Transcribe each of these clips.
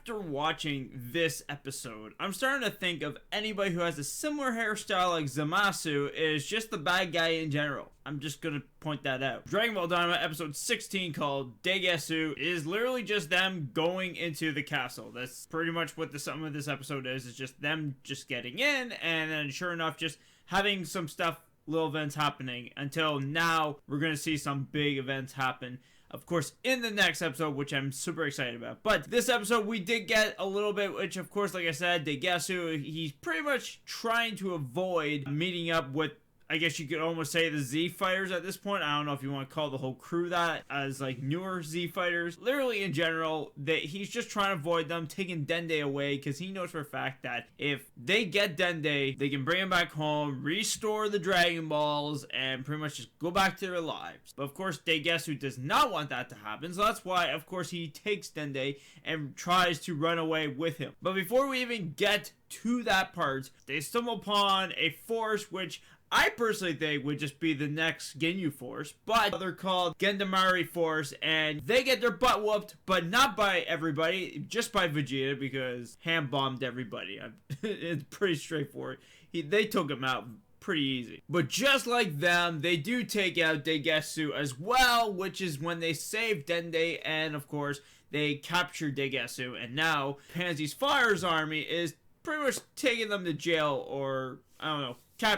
after watching this episode, I'm starting to think of anybody who has a similar hairstyle like Zamasu is just the bad guy in general. I'm just gonna point that out. Dragonball Daima episode 16 called Degesu is literally just them going into the castle. That's pretty much what the sum of this episode is. It's just them just getting in, and then sure enough just having some stuff, little events happening, until now we're gonna see some big events happen, of course, in the next episode, which I'm super excited about. But this episode, we did get a little bit, which, of course, like I said, Degesu, he's pretty much trying to avoid meeting up with, I guess you could almost say, the Z fighters at this point. I don't know if you want to call the whole crew that, as like newer Z fighters. Literally in general, that he's just trying to avoid them, taking Dende away, because he knows for a fact that if they get Dende, they can bring him back home, restore the Dragon Balls, and pretty much just go back to their lives. But of course, Degesu does not want that to happen, so that's why, of course, he takes Dende and tries to run away with him. But before we even get to that part, they stumble upon a force which I personally think would just be the next Ginyu Force, but they're called Gendamari Force, and they get their butt whooped, but not by everybody, just by Vegeta, because hand-bombed everybody. It's pretty straightforward. They took him out pretty easy. But just like them, they do take out Degesu as well, which is when they save Dende, and of course, they capture Degesu, and now Pansy's Fire's army is pretty much taking them to jail, or, I don't know,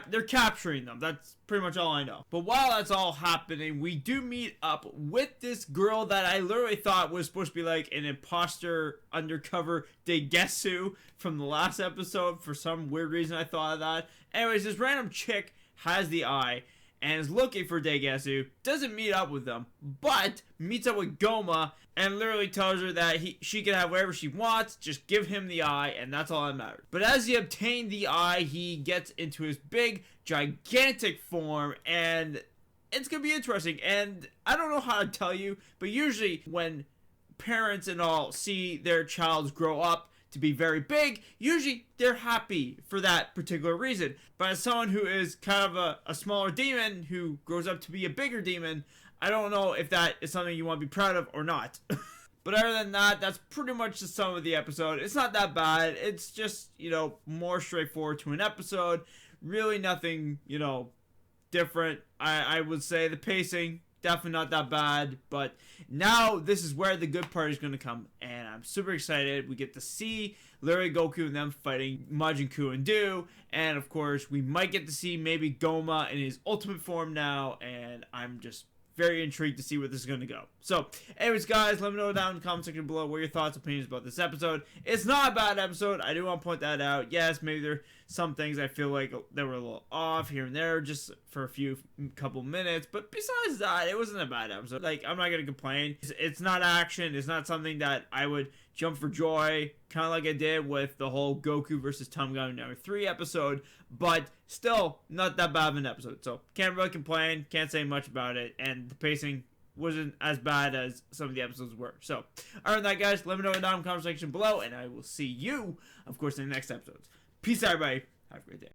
they're capturing them. That's pretty much all I know. But while that's all happening, we do meet up with this girl that I literally thought was supposed to be like an imposter undercover Degesu from the last episode. For some weird reason, I thought of that. Anyways, this random chick has the eye and is looking for Degesu, doesn't meet up with them, but meets up with Goma and literally tells her that she can have whatever she wants, just give him the eye, and that's all that matters. But as he obtained the eye, he gets into his big, gigantic form, and it's gonna be interesting. And I don't know how to tell you, but usually when parents and all see their child grow up to be very big, usually they're happy for that particular reason. But as someone who is kind of a smaller demon who grows up to be a bigger demon, I don't know if that is something you want to be proud of or not. But other than that, that's pretty much the sum of the episode. It's not that bad. It's just, you know, more straightforward to an episode. Really nothing, you know, different. I would say the pacing, definitely not that bad, but now this is where the good part is going to come, and I'm super excited. We get to see literally Goku and them fighting Majin Buu and Do, and of course we might get to see maybe Goma in his ultimate form now, and I'm just very intrigued to see where this is going to go. So, anyways, guys, let me know down in the comment section below what your thoughts and opinions about this episode. It's not a bad episode. I do want to point that out. Yes, maybe there are some things I feel like they were a little off here and there just for a couple minutes. But besides that, it wasn't a bad episode. Like, I'm not going to complain. It's not action. It's not something that I would jump for joy, kind of like I did with the whole Goku versus Tom Gun No. 3 episode, but still not that bad of an episode. So can't really complain, can't say much about it, and the pacing wasn't as bad as some of the episodes were. So other than that, guys, let me know down in the comment section below, and I will see you, of course, in the next episodes. Peace out, everybody. Have a great day.